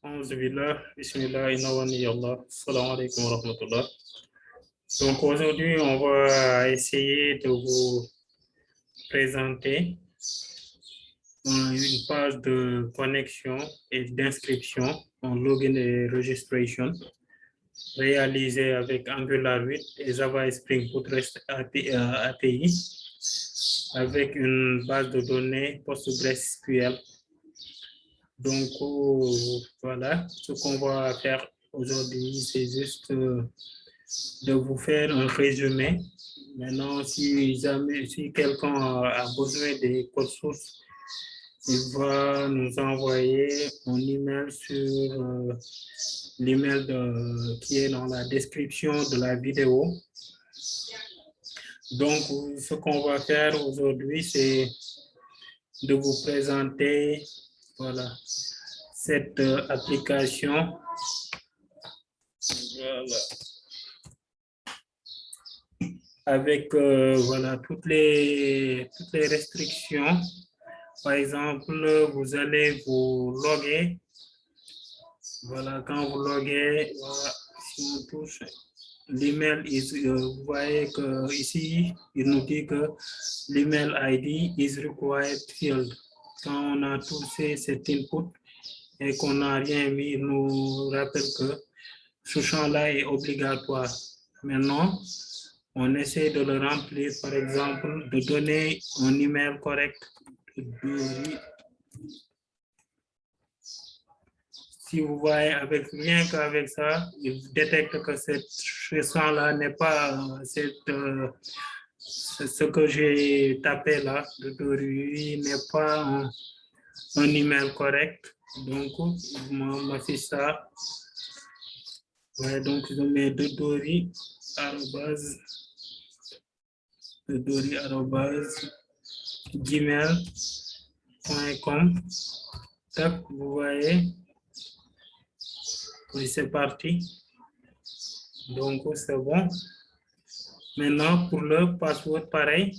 Auzu billah, bismillah, inna wa niyallah, salam alaikum wa rahmatullah. Donc aujourd'hui, on va essayer de vous présenter une page de connexion et d'inscription en login et registration réalisée avec Angular 8 et Java Spring Boot REST API avec une base de données PostgreSQL. Donc, voilà, ce qu'on va faire aujourd'hui, c'est juste de vous faire un résumé. Maintenant, si quelqu'un a besoin des codes sources, il va nous envoyer un email sur l'email qui est dans la description de la vidéo. Donc, ce qu'on va faire aujourd'hui, c'est de vous présenter, voilà, cette application. Voilà. Avec voilà, toutes les restrictions. Par exemple, vous allez vous loguer. Voilà, quand vous loguez, voilà, si on touche l'email, vous voyez que ici, il nous dit que l'email ID is required field. Quand on a touché cet input et qu'on n'a rien mis, il nous rappelle que ce champ-là est obligatoire. Maintenant, on essaie de le remplir, par exemple, de donner un email correct. Si vous voyez, rien qu'avec ça, il détecte que ce champ-là n'est pas ce que j'ai tapé là, de Dori n'est pas un email correct. Donc, il m'affiche ça. Ouais, donc, je mets Dori gmail.com. Vous voyez, oui, c'est parti. Donc, c'est bon. Maintenant, pour le password, pareil.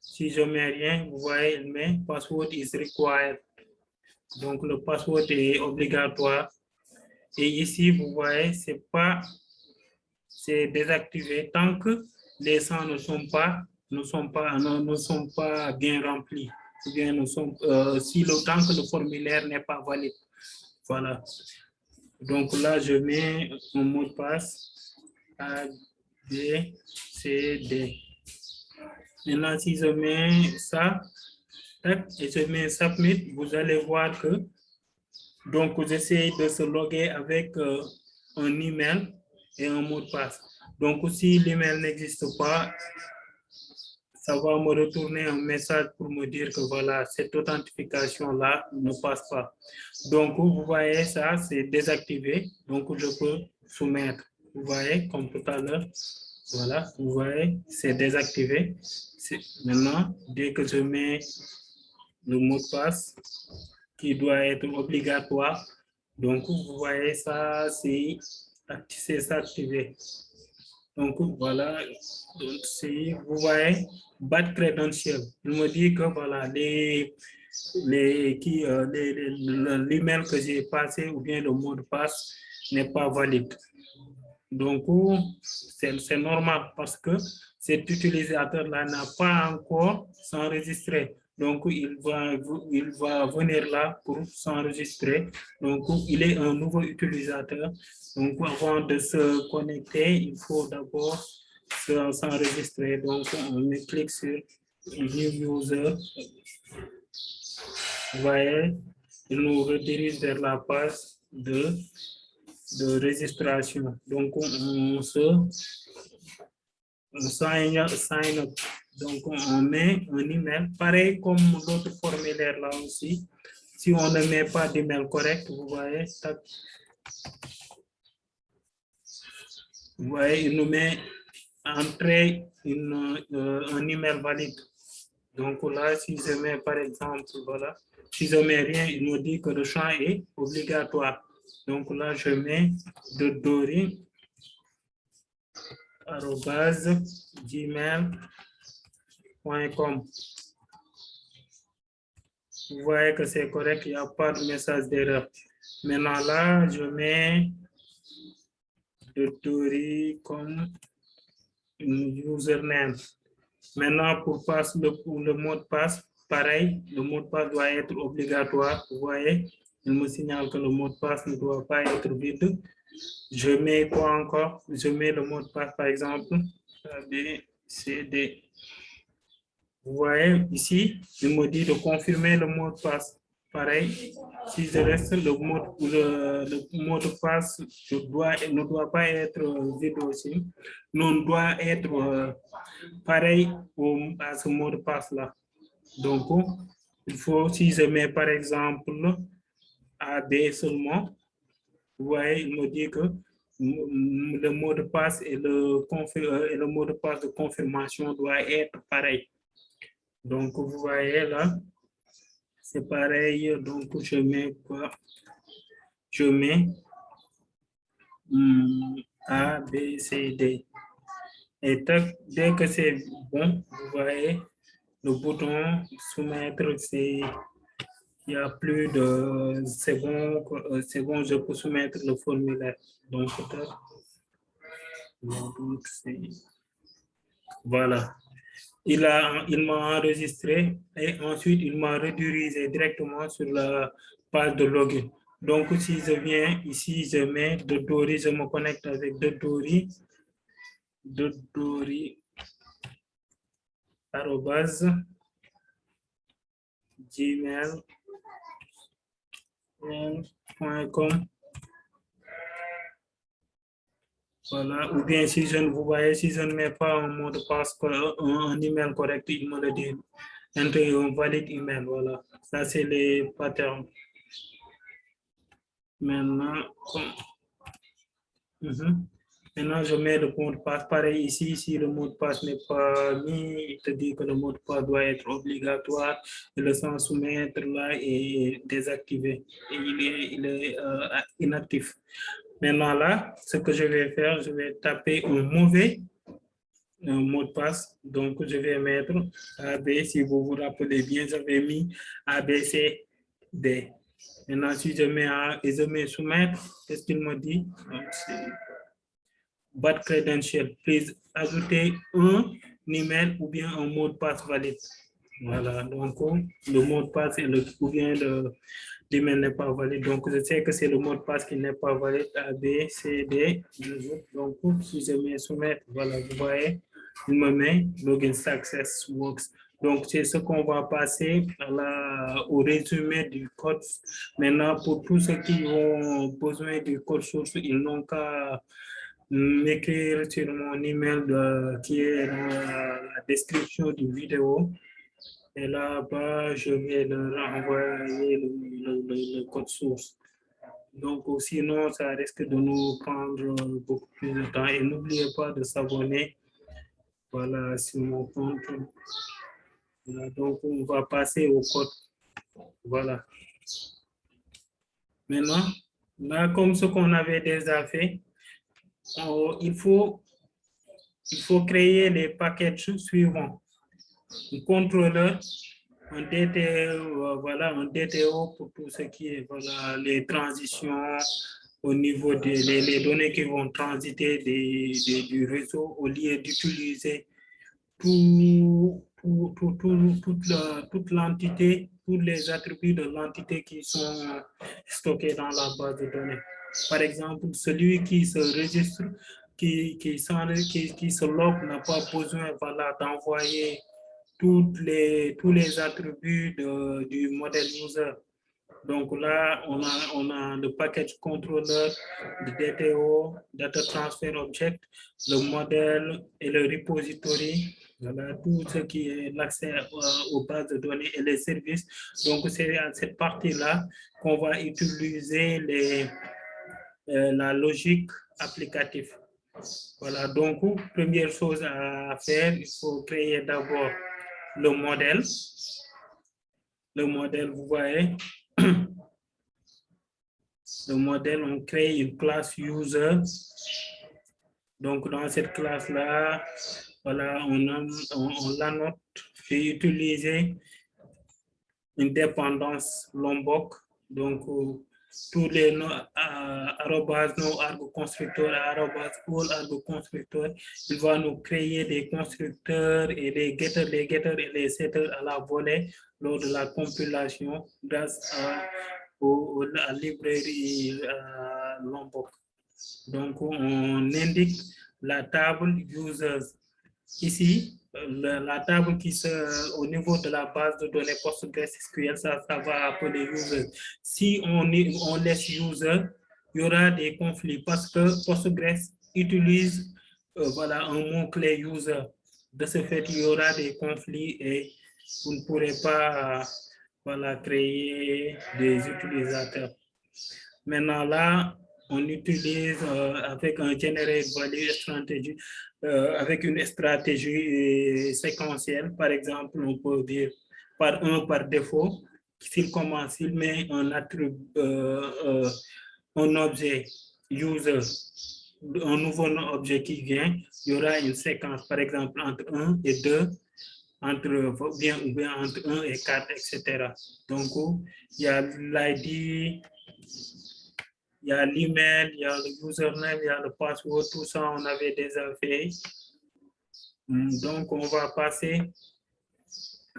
Si je mets rien, vous voyez, il met password is required. Donc, le password est obligatoire. Et ici, vous voyez, c'est désactivé tant que les champs ne sont pas bien remplis. Ou bien tant que le formulaire n'est pas valide. Voilà. Donc là, je mets mon mot de passe A, B, C, D. Maintenant, si je mets ça, et je mets submit, vous allez voir que donc j'essaie de se loguer avec un email et un mot de passe. Donc si l'email n'existe pas, ça va me retourner un message pour me dire que voilà, cette authentification-là ne passe pas. Donc, vous voyez ça, c'est désactivé. Donc, je peux soumettre. Vous voyez, comme tout à l'heure. Voilà, vous voyez, c'est désactivé. Maintenant, dès que je mets le mot de passe, qui doit être obligatoire, donc, vous voyez ça, c'est activé. Donc, voilà, vous voyez, bad credential. Il me dit que voilà, l'email que j'ai passé ou bien le mot de passe n'est pas valide. Donc, c'est normal parce que cet utilisateur-là n'a pas encore s'enregistré. Donc, il va venir là pour s'enregistrer. Donc, il est un nouveau utilisateur. Donc, avant de se connecter, il faut d'abord s'enregistrer. Donc, on clique sur New User. Vous voyez, il nous redirige vers la page de registration. Donc, on sign up. Donc, on met un email, pareil comme l'autre formulaire là aussi. Si on ne met pas d'email correct, vous voyez, il nous met entrer un email valide. Donc là, si je mets par exemple, voilà, si je mets rien, il nous dit que le champ est obligatoire. Donc là, je mets de Dori @gmail.com. Vous voyez que c'est correct, il n'y a pas de message d'erreur. Maintenant là, je mets Dottori comme username. Maintenant, pour le mot de passe, pareil, le mot de passe doit être obligatoire. Vous voyez, il me signale que le mot de passe ne doit pas être vide. Je mets quoi encore? Je mets le mot de passe, par exemple, ABCD. Vous voyez, ici, il me dit de confirmer le mot de passe. Pareil, si je reste le mot de passe ne doit pas être vide aussi. Non, doit être pareil à ce mot de passe-là. Donc, il faut, si je mets par exemple AB seulement, vous voyez, il me dit que le mot de passe et le mot de passe de confirmation doit être pareil. Donc, vous voyez là, c'est pareil. Donc, je mets quoi? Je mets A, B, C, D. Et dès que c'est bon, vous voyez, le bouton soumettre, c'est, il n'y a plus de, c'est bon, je peux soumettre le formulaire. Donc, voilà. Il m'a enregistré et ensuite il m'a redirigé directement sur la page de login. Donc, si je viens ici, je mets Dottori, je me connecte avec Dottori, @gmail.com. Voilà, ou bien si je ne vous voyez, si je ne mets pas un mot de passe, un email correct, il me le dit. Entrer un valide email, voilà. Ça, c'est les patterns. Maintenant, maintenant, je mets le mot de passe. Pareil ici, si le mot de passe n'est pas mis, il te dit que le mot de passe doit être obligatoire. Et le sans soumettre là est désactivé. Et il est inactif. Maintenant là, ce que je vais faire, je vais taper un mauvais mot de passe. Donc, je vais mettre AB. Si vous vous rappelez bien, j'avais mis ABCD. Maintenant, si je mets A et je mets soumettre, qu'est-ce qu'il me dit? Bad credential. Please ajouter un email ou bien un mot de passe valide. Voilà, donc le mot de passe ou bien l'email n'est pas valide. Donc, je sais que c'est le mot de passe qui n'est pas valide. A, B, C, D. Donc, si je mets soumettre, voilà, vous voyez, il me met login success works. Donc, c'est ce qu'on va passer au résumé du code. Maintenant, pour tous ceux qui ont besoin du code source, ils n'ont qu'à m'écrire sur mon email qui est dans la description du vidéo. Et là-bas, je vais leur envoyer le code source. Donc, sinon, ça risque de nous prendre beaucoup plus de temps. Et n'oubliez pas de s'abonner. Voilà, sur mon compte. Voilà, donc, on va passer au code. Voilà. Maintenant, là, comme ce qu'on avait déjà fait, il faut créer les packages suivants. Un contrôleur, un DTO, voilà, un DTO pour tout ce qui est voilà, les transitions au niveau des données qui vont transiter du réseau au lieu d'utiliser toute l'entité, tous les attributs de l'entité qui sont stockés dans la base de données. Par exemple, celui qui se registre, qui se log n'a pas besoin voilà, d'envoyer tous les attributs du modèle user. Donc là, on a le package controller, le DTO, Data Transfer Object, le modèle et le repository. Voilà, tout ce qui est l'accès aux bases de données et les services. Donc, c'est à cette partie-là qu'on va utiliser la logique applicative. Voilà, donc, première chose à faire, il faut créer d'abord le modèle. Le modèle, vous voyez, le modèle, on crée une classe user. Donc, dans cette classe-là, voilà, on l'annote. J'ai utilisé une dépendance Lombok. Donc, tous les arrobas no argo constructeur, arrobas all argo constructeur. Il va nous créer des constructeurs et des getters et les setters à la volée lors de la compilation grâce à la librairie Lombok. Donc, on indique la table users. Ici, la table qui se, au niveau de la base de données PostgreSQL, ça va appeler user. Si on laisse user, il y aura des conflits parce que Postgres utilise voilà, un mot-clé user. De ce fait, il y aura des conflits et vous ne pourrez pas voilà, créer des utilisateurs. Maintenant, là, on utilise avec un generate value strategy, avec une stratégie séquentielle. Par exemple, on peut dire par défaut, s'il commence, il met un attribut, un objet user, un nouveau objet qui vient, il y aura une séquence, par exemple, entre 1 et 2, entre bien ou bien entre 1 et 4, etc. Donc, il y a l'ID, il y a l'email, il y a le username, il y a le password, tout ça, on avait déjà fait. Donc, on va passer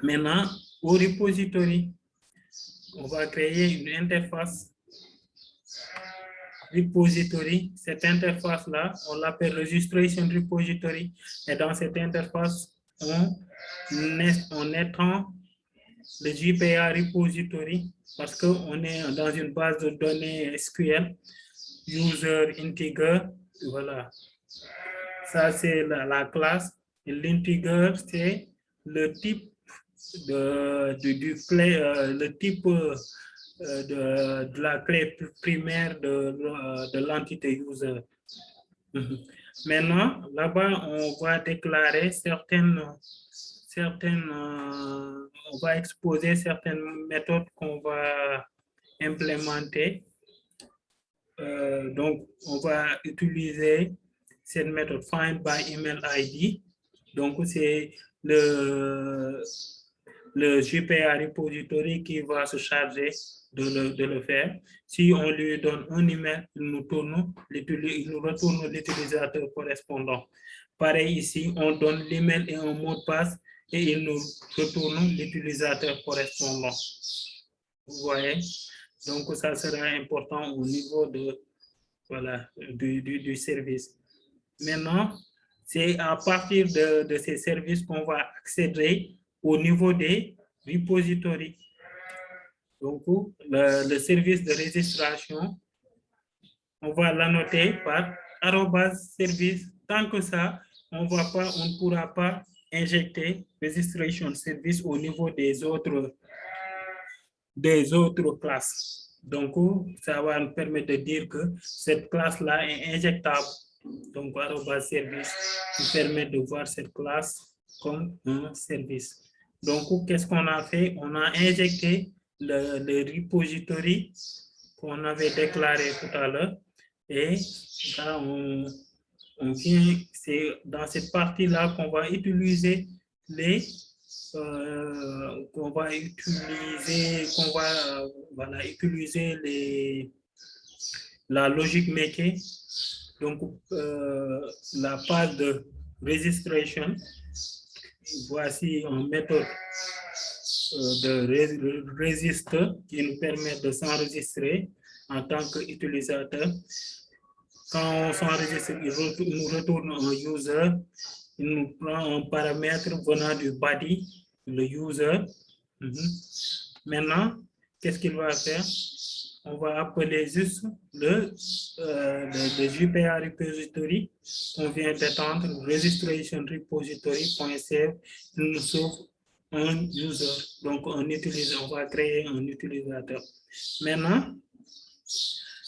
maintenant au repository. On va créer une interface repository. Cette interface-là, on l'appelle registration repository. Et dans cette interface, on étend le JPA repository parce qu'on est dans une base de données SQL, user integer, voilà. Ça, c'est la classe. Et l'integer, c'est le type le type de la clé primaire de l'entité user. Maintenant, là-bas, on va déclarer on va exposer certaines méthodes qu'on va implémenter. Donc, on va utiliser cette méthode find by email ID. Donc, c'est le JPA repository qui va se charger de le faire. Si on lui donne un email, il nous retourne l'utilisateur correspondant. Pareil ici, on donne l'email et un mot de passe et il nous retourne l'utilisateur correspondant. Vous voyez? Donc, ça sera important au niveau de, voilà, du service. Maintenant, c'est à partir de ces services qu'on va accéder au niveau des repositories. Donc, le service de registration, on va l'annoter par @service. Tant que ça, on ne pourra pas injecter registration service au niveau des autres classes. Donc, ça va nous permettre de dire que cette classe-là est injectable. Donc, @service nous permet de voir cette classe comme un service. Donc, qu'est-ce qu'on a fait? On a injecté le repository qu'on avait déclaré tout à l'heure. Et là, c'est dans cette partie-là qu'on va utiliser la logique maker. Donc, la page de registration, voici une méthode de register qui nous permet de s'enregistrer en tant qu'utilisateur. Quand on s'enregistre, il nous retourne un user, il nous prend un paramètre venant du body, le user. Maintenant, qu'est-ce qu'il va faire? On va appeler juste le JPA repository qu'on vient d'étendre, registration repository.save, il nous sauve un user, donc on va créer un utilisateur. Maintenant,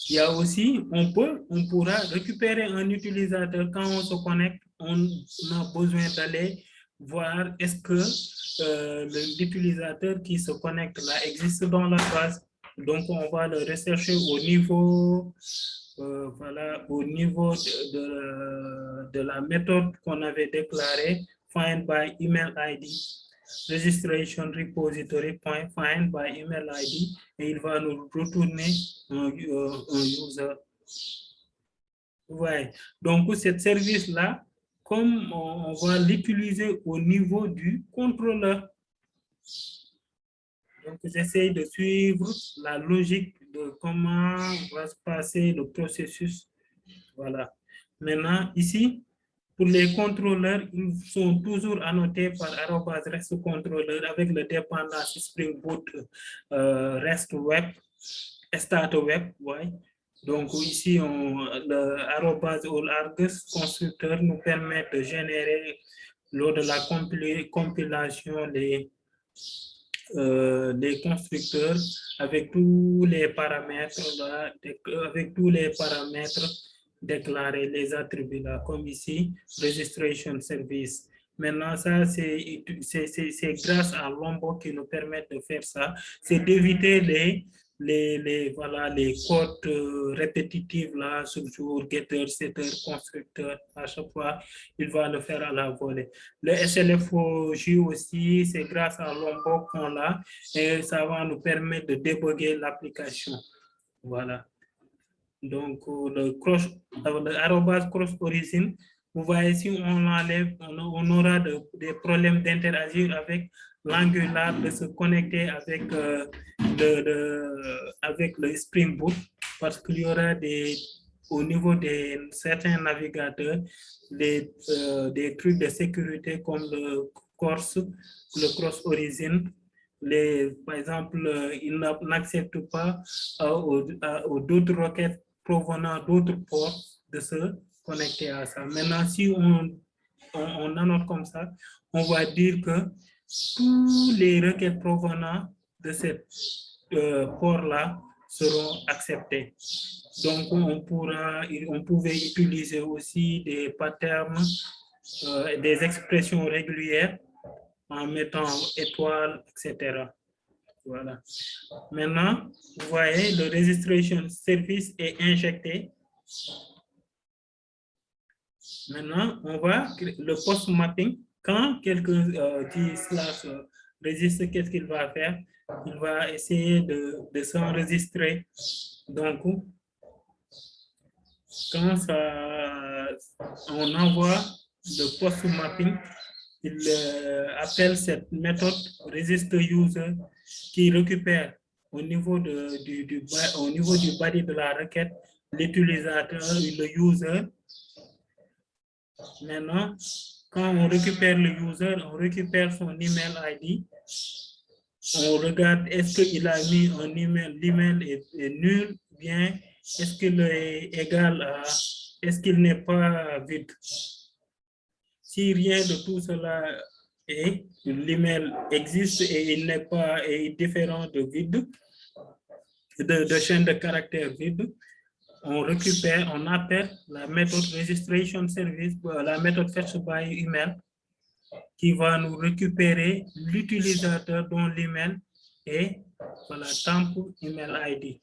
il y a aussi, on pourra récupérer un utilisateur quand on se connecte, on a besoin d'aller voir est-ce que l'utilisateur qui se connecte là existe dans la base. Donc, on va le rechercher au niveau, voilà, au niveau de la méthode qu'on avait déclarée, find by email ID. registration repository.find by email ID et il va nous retourner un user. Ouais. Donc, ce service-là, comme on va l'utiliser au niveau du contrôleur. Donc, j'essaie de suivre la logique de comment va se passer le processus. Voilà. Maintenant, ici, pour les contrôleurs, ils sont toujours annotés par @restcontroller avec le dépendant Spring Boot REST Web, Start Web. Ouais. Donc, ici, le @all-argus constructeur nous permet de générer, lors de la compilation, les constructeurs avec tous les paramètres là, avec tous les paramètres déclarer les attributs là, comme ici, registration service. Maintenant, ça, c'est grâce à Lombok qui nous permet de faire ça, c'est d'éviter voilà, les codes répétitifs là, sur getter, setter, constructeur, à chaque fois, il va le faire à la volée. Le SLFOJ aussi, c'est grâce à Lombok qu'on l'a et ça va nous permettre de débugger l'application. Voilà. Donc, le cross origin, vous voyez, si on l'enlève, on aura des problèmes d'interagir avec l'Angular, de se connecter avec, avec le Spring Boot, parce qu'il y aura au niveau de certains navigateurs, des trucs de sécurité comme le cross origin. Par exemple, il n'accepte pas d'autres requêtes provenant d'autres ports de se connecter à ça. Maintenant, si on annote comme ça, on va dire que tous les requêtes provenant de cette port-là seront acceptées. Donc, on pouvait utiliser aussi des patterns, des expressions régulières en mettant étoile, etc. Voilà. Maintenant, vous voyez, le registration service est injecté. Maintenant, on va le post mapping. Quand quelqu'un dit / registre, qu'est-ce qu'il va faire? Il va essayer de s'enregistrer. Donc, quand on envoie le post mapping, il appelle cette méthode register user qui récupère au niveau du body de la requête l'utilisateur, le user. Maintenant, quand on récupère le user, on récupère son email ID. On regarde est-ce qu'il a mis un email, l'email est nul, bien, est-ce qu'il est égal à, est-ce qu'il n'est pas vide. Si rien de tout cela est, l'email existe et il n'est pas différent de vide, de chaîne de caractères vide, on récupère, on appelle la méthode registration service, la méthode fetch by email, qui va nous récupérer l'utilisateur dont l'email est, voilà, temp email ID.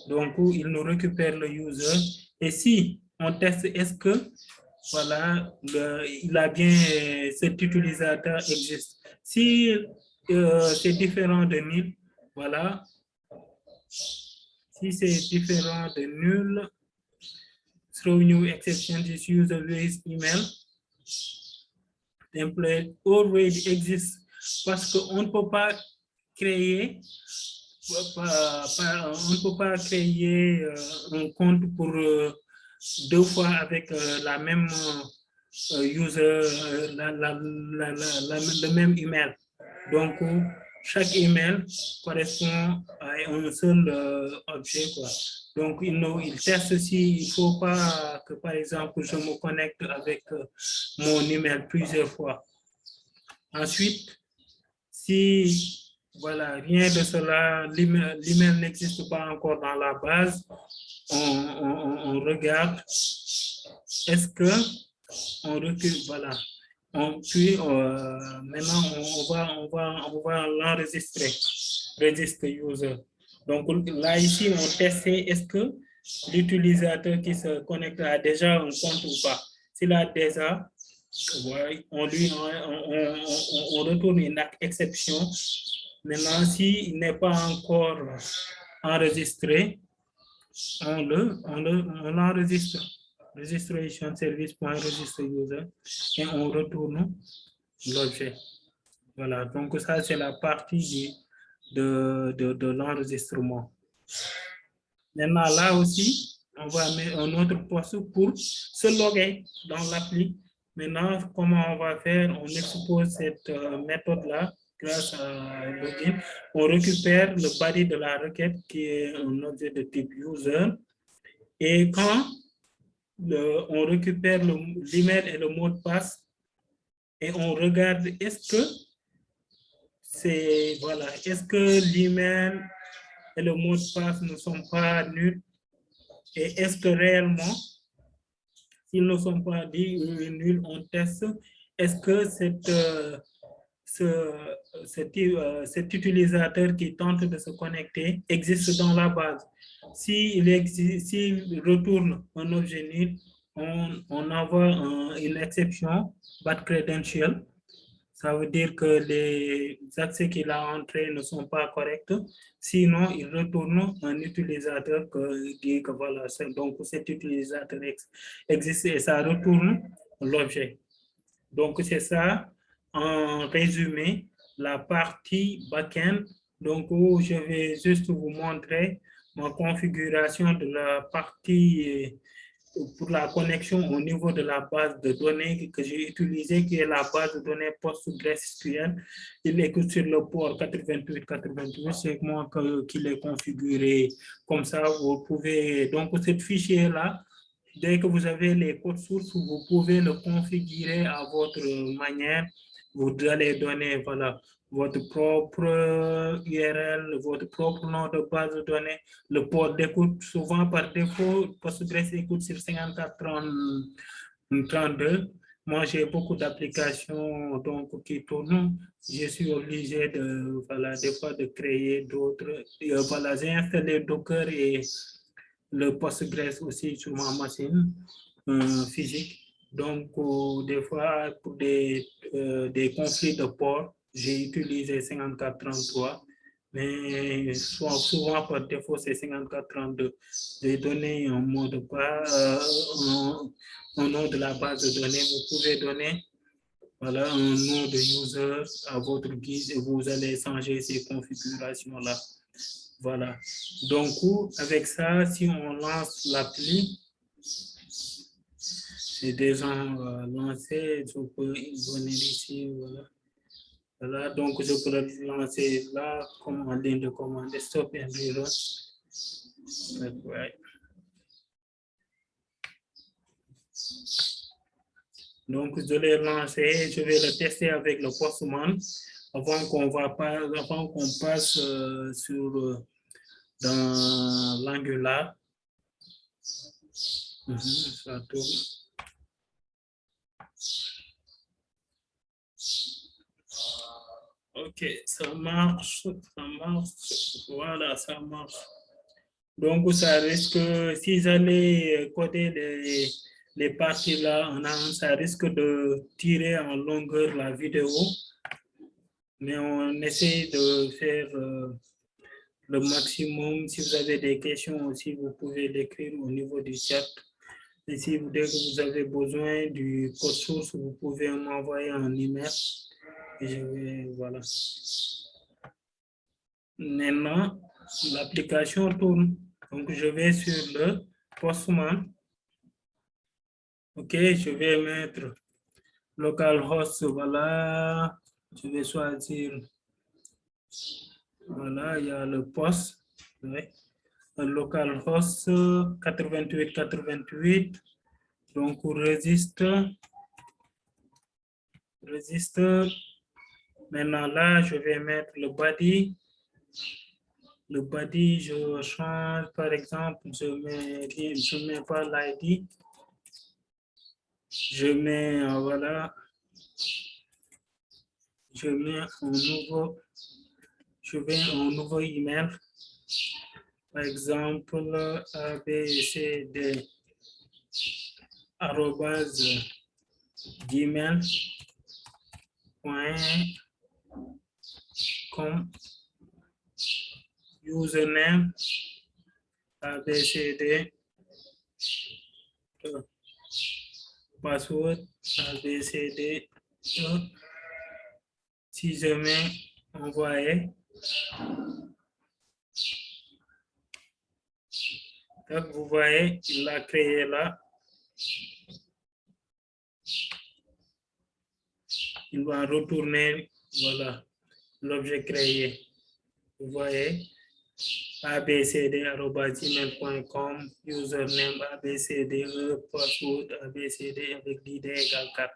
Donc, il nous récupère le user. Et si on teste, est-ce que, voilà, il a bien, cet utilisateur existe. Si c'est différent de nul, voilà. Si c'est différent de nul, throw new exception, this user with email. Template already exists, parce qu'on ne peut pas créer, un compte pour 2 fois avec la même user, le même email. Donc, chaque email correspond à un seul objet, quoi. Donc, il teste si il ne faut pas que, par exemple, je me connecte avec mon email plusieurs fois. Ensuite, si, voilà, rien de cela, l'email n'existe pas encore dans la base, on regarde, est-ce que on recule, voilà. Puis, maintenant, on va l'enregistrer, register user. Donc là, ici, on teste est-ce que l'utilisateur qui se connecte a déjà un compte ou pas. S'il a déjà, Ouais, on retourne une exception. Maintenant, s'il n'est pas encore enregistré, on l'enregistre. Registration service.register user et on retourne l'objet. Voilà, donc ça c'est la partie de l'enregistrement. Maintenant, là aussi, on va mettre un autre poste pour se loguer dans l'appli. Maintenant, comment on va faire? On expose cette méthode-là grâce à login. On récupère le body de la requête qui est un objet de type user. Et quand on récupère l'email et le mot de passe et on regarde est-ce que est-ce que l'email et le mot de passe ne sont pas nuls et est-ce que réellement s'ils ne sont pas nuls, on teste est-ce que cet utilisateur qui tente de se connecter existe dans la base. S'il retourne un objet nul, on envoie une exception, bad credential. Ça veut dire que les accès qu'il a entrés ne sont pas corrects. Sinon, il retourne un utilisateur qui dit que voilà, donc cet utilisateur existe et ça retourne l'objet. Donc, c'est ça, en résumé, la partie back-end. Donc, où je vais juste vous montrer ma configuration de la partie pour la connexion au niveau de la base de données que j'ai utilisée, qui est la base de données PostgreSQL. Il est sur le port 8888, c'est moi qui l'ai configuré comme ça. Vous pouvez, donc, ce fichier-là, dès que vous avez les codes sources, vous pouvez le configurer à votre manière. Vous allez donner voilà, votre propre URL, votre propre nom de base de données, le port d'écoute. Souvent, par défaut, Postgres écoute sur 5432. Moi, j'ai beaucoup d'applications qui tournent. Je suis obligé de, voilà, des fois de créer d'autres. Voilà, j'ai installé Docker et le Postgres aussi sur ma machine physique. Donc, des fois, pour des conflits de port, j'ai utilisé 5433, mais souvent par défaut, c'est 5432. J'ai donné un mot de passe, un nom de la base de données. Vous pouvez donner voilà, un nom de user à votre guise et vous allez changer ces configurations-là. Voilà. Donc, avec ça, si on lance l'appli, c'est déjà lancé. Je peux venir ici. Voilà. Voilà. Donc, je peux le lancer là, comme en ligne de commande. Stop and rerun. Ouais. Donc, je l'ai lancé. Je vais le tester avec le Postman avant qu'on passe dans l'Angular. Ça tourne. Ok, ça marche, voilà, ça marche. Donc, ça risque, si j'allais coder les parties là, ça risque de tirer en longueur la vidéo, mais on essaie de faire le maximum. Si vous avez des questions aussi, vous pouvez l'écrire au niveau du chat. Et si dès que vous avez besoin du code source, vous pouvez m'envoyer un email. Et je vais, voilà. Maintenant, l'application tourne. Donc, je vais sur le Postman. OK, je vais mettre localhost, voilà. Je vais choisir, voilà, il y a le post. Ouais. Localhost 8888. Donc, registre. Maintenant, là, je vais mettre le body. Le body, je change, par exemple, je mets pas l'ID. Je mets, voilà, je mets un nouveau email. Par exemple, abcd gmail.com, username ABCD, password ABCD. Si je mets envoyer, donc vous voyez, il l'a créé là. Il va retourner, voilà, l'objet créé. Vous voyez, abcd@gmail.com, username abcd, password abcd avec l'id égale 4.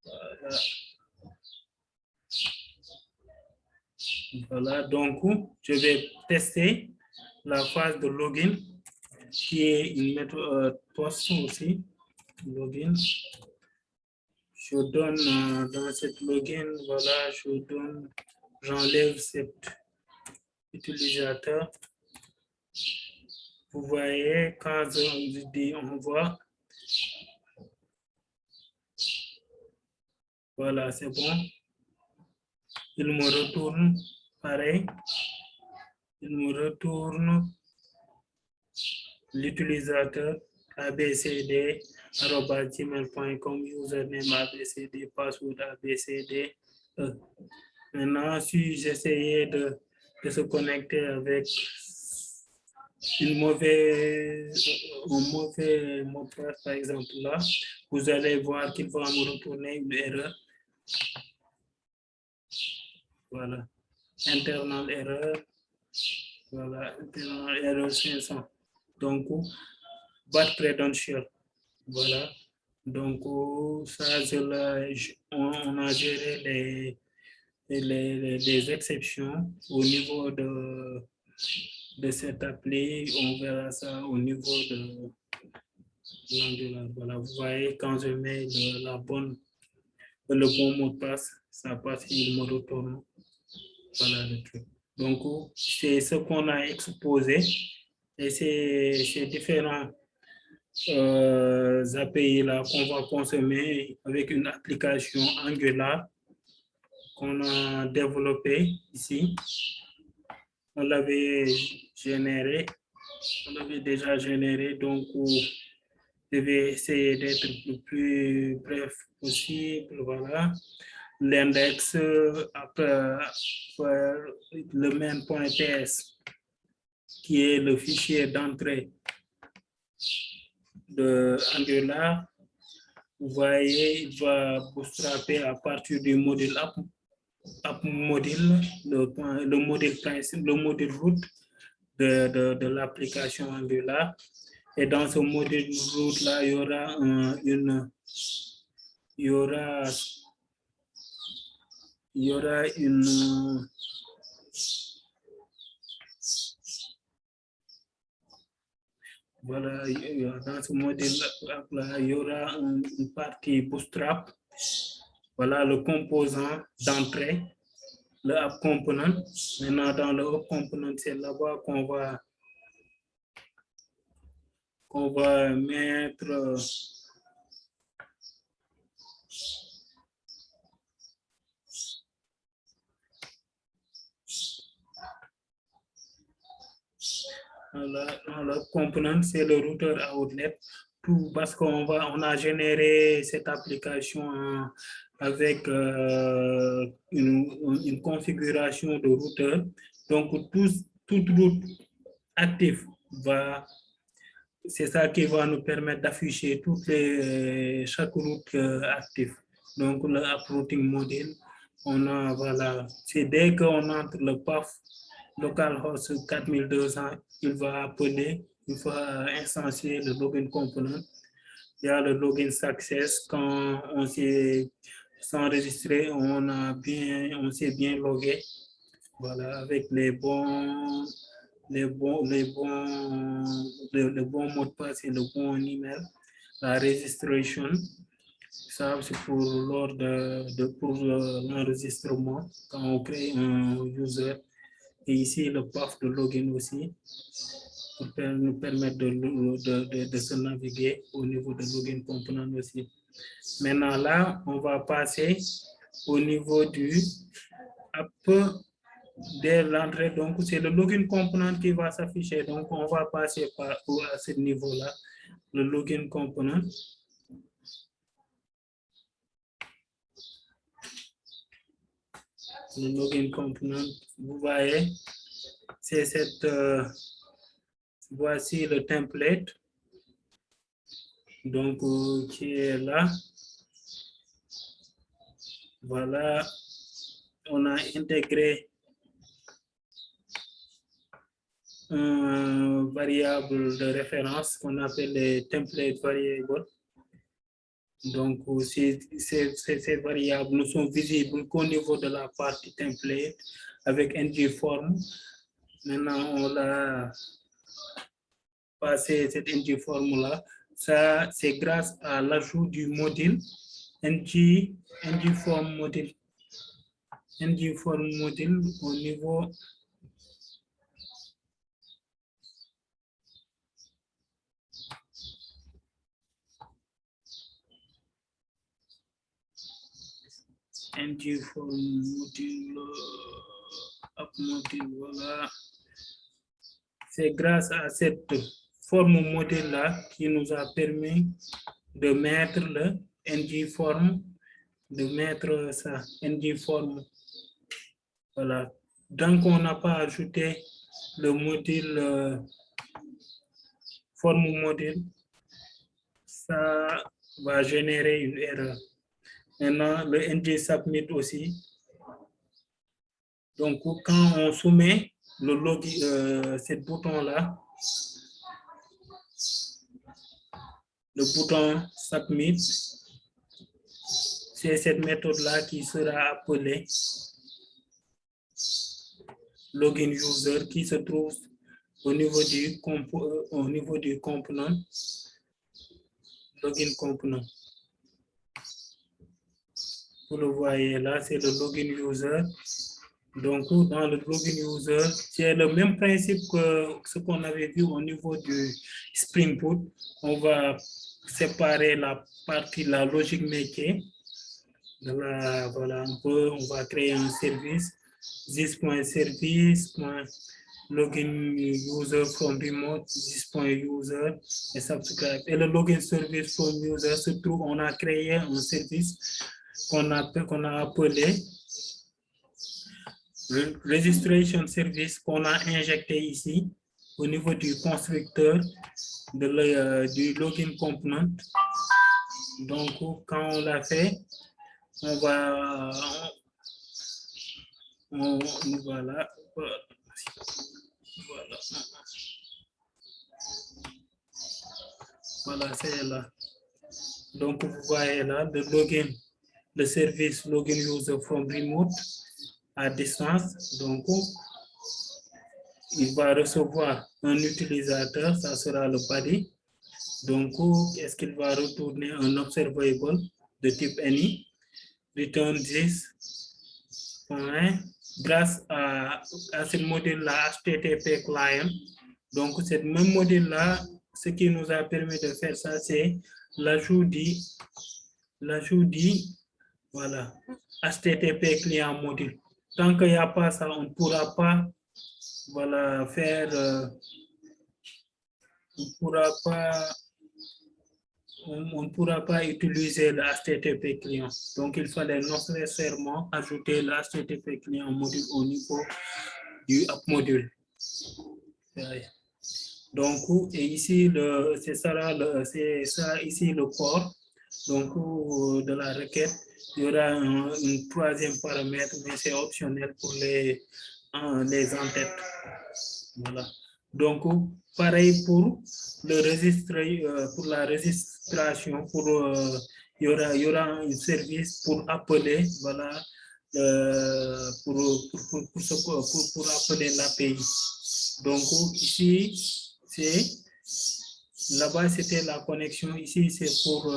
Voilà. Voilà, donc je vais tester la phase de login qui est une méthode post aussi. Login. Je donne dans cette login, voilà, j'enlève cet utilisateur. Vous voyez, quand je dis envoi, voilà, c'est bon. Il me retourne pareil. Il me retourne l'utilisateur abcd@gmail.com, username abcd, password abcd. Maintenant, si j'essayais de se connecter avec un mauvais mot de passe, par exemple là, vous allez voir qu'il va me retourner une erreur. Voilà, internal erreur. Voilà, internal error 500. Donc, bad credential. Voilà. Donc, ça, on a géré les exceptions au niveau de cette appli. On verra ça au niveau de l'Angular. Voilà, vous voyez, quand je mets le bon mot de passe, ça passe, il me retourne. Voilà le truc. Donc, c'est ce qu'on a exposé et ces différents API là qu'on va consommer avec une application Angular qu'on a développée ici. On l'avait généré, on l'avait déjà généré, donc je vais essayer d'être le plus bref possible. Voilà. L'index, après le main.ts, qui est le fichier d'entrée de Angular. Vous voyez, il va bootstrapper à partir du module app module, le module principe, le module root de l'application Angular. Et dans ce module root là, il y aura voilà, dans ce module là, il y aura une partie bootstrap. Voilà le composant d'entrée, le app component. Maintenant, dans le app component, c'est là-bas qu'on va mettre le component, c'est le routeur outlet. Tout parce qu'on a généré cette application avec une configuration de routeur. Donc, toute route active c'est ça qui va nous permettre d'afficher chaque route active. Donc, le app routing module, voilà, c'est dès qu'on entre le path localhost 4200, il va appeler, il va instancier le login component. Il y a le login success. Quand on s'est enregistré, on s'est bien logué. Voilà, avec le bon mot de passe et le bon email. La registration, ça c'est pour l'enregistrement quand on crée un user. Et ici, le path de login aussi, pour nous permettre de se naviguer au niveau de login component aussi. Maintenant, là, on va passer au niveau du app dès l'entrée. Donc, c'est le login component qui va s'afficher. Donc, on va passer à ce niveau-là, le login component. Le login component, vous voyez, c'est cette, voici le template, donc qui est là. Voilà, on a intégré un variable de référence qu'on appelle les template variables. Donc, ces variables ne sont visibles qu'au niveau de la partie template avec ngForm. Maintenant, on a passé cette ngForm-là. Ça, c'est grâce à l'ajout du module ngForm module. ngForm module au niveau ngForm module, voilà. C'est grâce à cette forme modèle-là qui nous a permis de mettre le ngForm, de mettre ça, ngForm. Voilà. Donc, on n'a pas ajouté le module forme modèle, ça va générer une erreur. Maintenant, le ngSubmit aussi. Donc, quand on soumet le login, ce bouton-là, le bouton Submit, c'est cette méthode-là qui sera appelée login user qui se trouve au niveau du component, login component. Vous le voyez là, c'est le login user. Donc, dans le login user, c'est le même principe que ce qu'on avait vu au niveau du Spring Boot. On va séparer la partie, la logique métier. Voilà, on va créer un service, this.service.login user from remote, this.user et subscribe. Et le login service from user se trouve, on a créé un service qu'on a appelé registration service qu'on a injecté ici au niveau du constructeur du login component. Donc, quand on l'a fait, on va, voilà, voilà, c'est là. Donc, vous voyez là, le service login user from remote à distance. Donc, il va recevoir un utilisateur, ça sera le body. Donc, est-ce qu'il va retourner un observable de type any? Return this. Grâce à ce modèle-là, HTTP client. Donc, ce même modèle-là, ce qui nous a permis de faire ça, c'est l'ajout voilà, HTTP client module. Tant qu'il n'y a pas ça, on ne pourra pas, voilà, faire, on ne pourra pas utiliser le HTTP client. Donc, il fallait nécessairement ajouter le HTTP client module au niveau du app module. Donc, et ici, c'est ça ici le corps. Donc, de la requête, il y aura un troisième paramètre, mais c'est optionnel pour les en-têtes. Voilà. Donc, pareil pour pour la registration, il y aura un service pour appeler, voilà, pour appeler l'API. Donc, ici, là-bas, c'était la connexion. Ici, c'est pour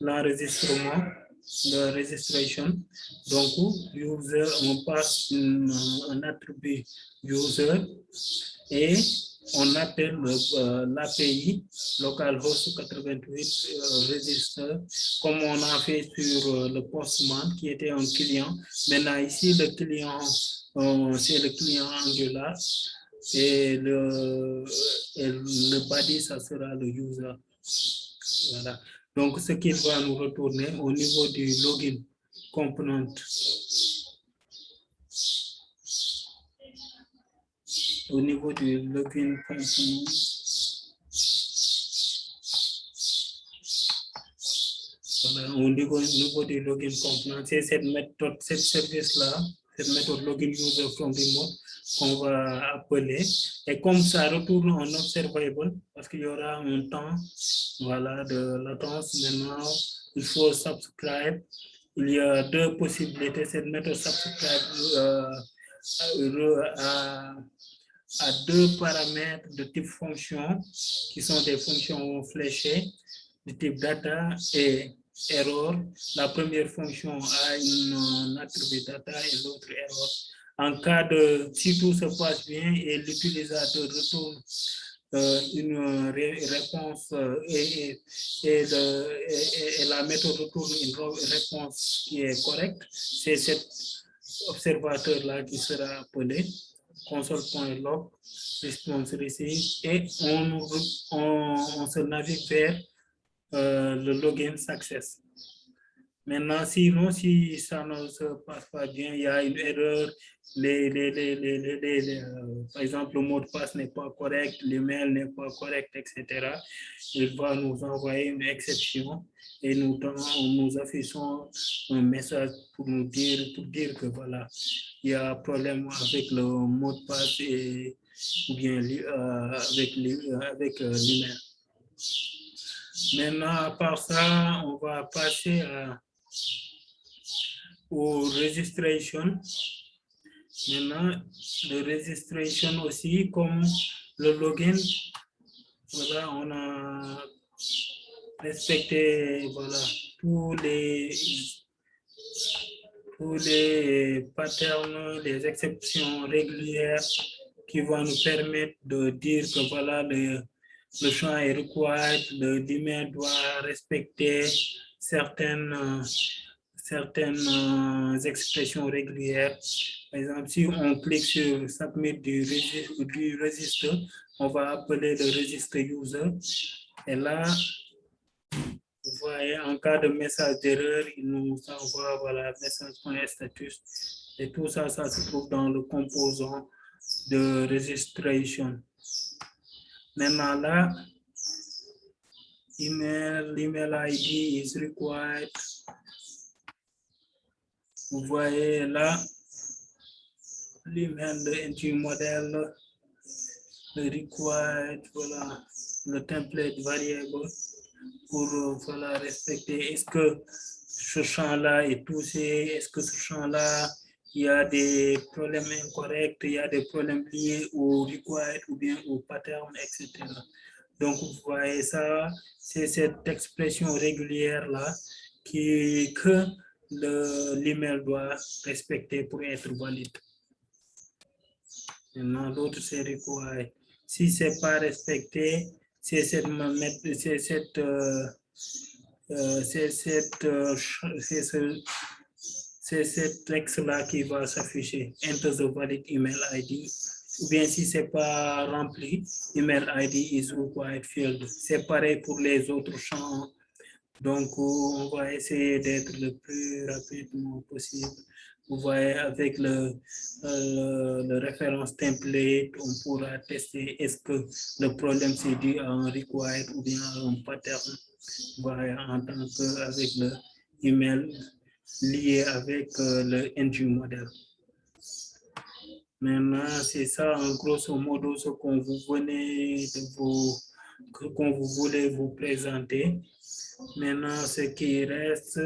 l'enregistrement. the registration. Donc, user, on passe un attribut user et on appelle l'API localhost 88 register, comme on a fait sur le Postman qui était un client. Maintenant, ici, le client, c'est le client Angular et le body, ça sera le user. Voilà. Donc, ce qu'il va nous retourner au niveau du login component. Au niveau du login component. Voilà, au niveau du login component, c'est cette méthode, cette service-là, cette méthode login user from remote qu'on va appeler. Et comme ça retourne en observable, parce qu'il y aura un temps, voilà, de latence. Maintenant, il faut subscribe. Il y a deux possibilités. Cette méthode subscribe à deux paramètres de type fonction, qui sont des fonctions fléchées, de type data et error. La première fonction a un attribut data et l'autre error. En cas de, si tout se passe bien et l'utilisateur retourne une réponse et la méthode retourne une réponse qui est correcte, c'est cet observateur-là qui sera appelé console.log response receive et on se navigue vers le login success. Maintenant, sinon, si ça ne se passe pas bien, il y a une erreur, par exemple, le mot de passe n'est pas correct, l'email n'est pas correct, etc. Il va nous envoyer une exception et nous affichons un message pour nous dire que voilà, il y a un problème avec le mot de passe ou bien avec l'email. Maintenant, à part ça, on va passer au registration. Maintenant, le registration aussi, comme le login, voilà, on a respecté voilà, tous les patterns, les exceptions régulières qui vont nous permettre de dire que voilà, le champ est required, l'email doit respecter certaines expressions régulières. Par exemple, si on clique sur Submit du registre, on va appeler le registre user. Et là, vous voyez, en cas de message d'erreur, il nous envoie voilà, message.status. Et tout ça, ça se trouve dans le composant de registration. Maintenant là, l'email ID is required. Vous voyez là, l'email de entry model, le required, voilà, le template variable pour voilà, respecter. Est-ce que ce champ-là est touché? Est-ce que ce champ-là, il y a des problèmes incorrects, il y a des problèmes liés au required ou bien au pattern, etc. Donc, vous voyez ça, c'est cette expression régulière-là que l'email doit respecter pour être valide. Maintenant, l'autre, c'est required. Si ce n'est pas respecté, c'est ce texte-là qui va s'afficher. Enter the valid email ID. Ou bien si ce n'est pas rempli, email ID is required field. C'est pareil pour les autres champs. Donc, on va essayer d'être le plus rapidement possible. Vous voyez, avec le référence template, on pourra tester est-ce que le problème c'est dû à un required ou bien à un pattern. Vous voyez, en tant qu'avec le email lié avec le entry model. Maintenant, c'est ça, en grosso modo, ce qu'on vous voulez vous présenter. Maintenant, ce qui reste,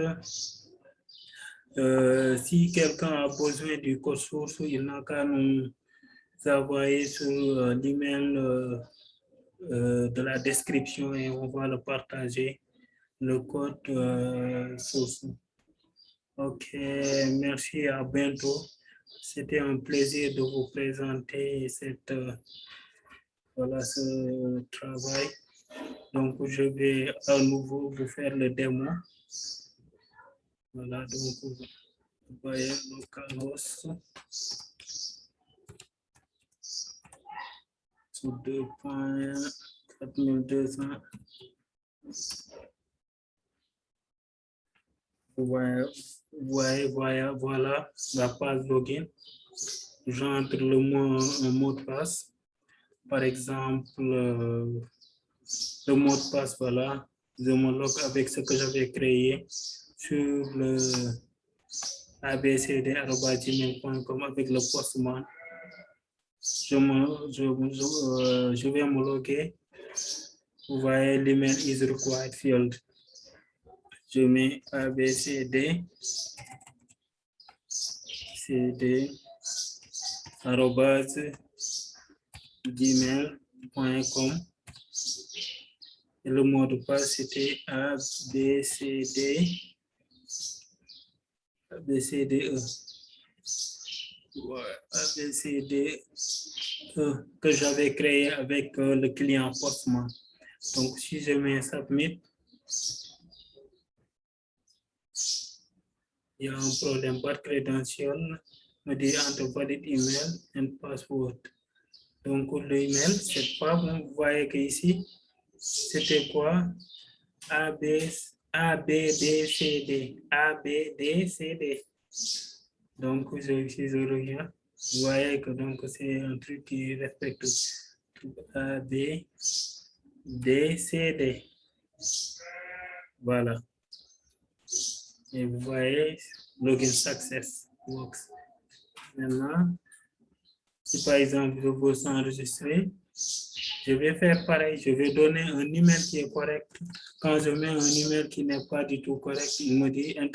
si quelqu'un a besoin du code source, il n'a qu'à nous envoyer sur l'email de la description et on va le partager, le code source. Ok, merci, à bientôt. C'était un plaisir de vous présenter voilà, ce travail. Donc, je vais à nouveau vous faire le démo. Voilà, donc, vous voyez le carrosse sur 2.4200. Voilà la page login. J'entre un mot de passe. Par exemple, le mot de passe, voilà. Je me log avec ce que j'avais créé sur le abcd@gmail.com avec le postman. Je vais me loguer. Vous voyez, l'email is required field. Je mets abcd @gmail.com. Et le mot de passe, c'était ABCDE. ABCDE que j'avais créé avec le client Postman. Donc, si je mets Submit, il y a un problème, pas de credential, me dit entre valid email and password. Donc, l'email, c'est pas, vous voyez que ici, c'était quoi? ABDCD. Donc, si je reviens, vous voyez que donc c'est un truc qui respecte ABDCD. Voilà. Et vous voyez, login success works. Maintenant, si par exemple je veux s'enregistrer, je vais faire pareil, je vais donner un email qui est correct. Quand je mets un email qui n'est pas du tout correct, il me dit un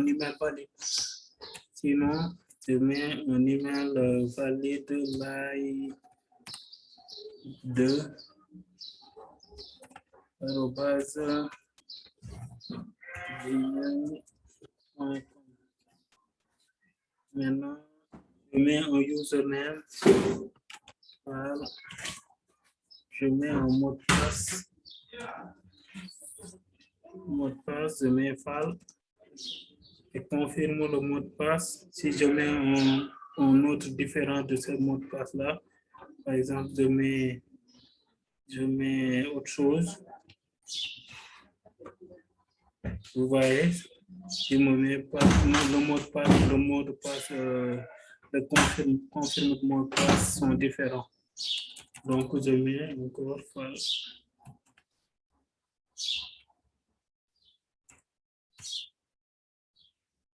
email valide. Sinon, je mets un email valide @gmail.com. Maintenant, je mets un username. Voilà. Je mets un mot de passe. Je mets file et confirme le mot de passe. Si je mets un autre différent de ce mot de passe là, par exemple, je mets autre chose. Vous voyez, je me mets pas le mot de passe, le confirme de mot de passe sont différents. Donc, je mets encore file.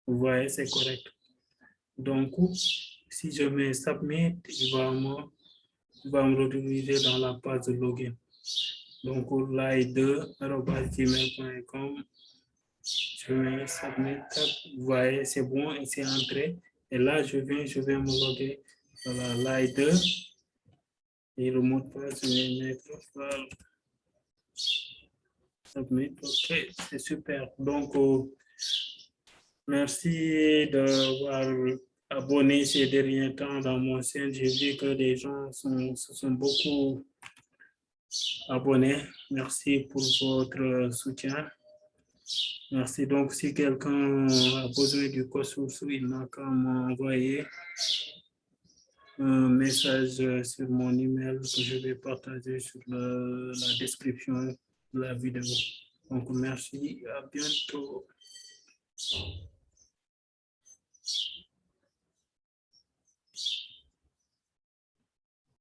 Vous voyez, c'est correct. Donc, si je mets Submit, il va me rediriger dans la page de login. Donc, lai2@gmail.com, je mets Submit, vous voyez, c'est bon, et c'est entré. Et là, je vais me loguer. Voilà, lai2. Et le mot de passe, je vais mettre Submit. Ok, c'est super. Donc, merci d'avoir abonné ces derniers temps dans mon chaîne. J'ai vu que les gens se sont beaucoup abonnés. Merci pour votre soutien. Merci. Donc, si quelqu'un a besoin du code source, il n'a qu'à m'envoyer un message sur mon email que je vais partager sur la description de la vidéo. Donc, merci. À bientôt.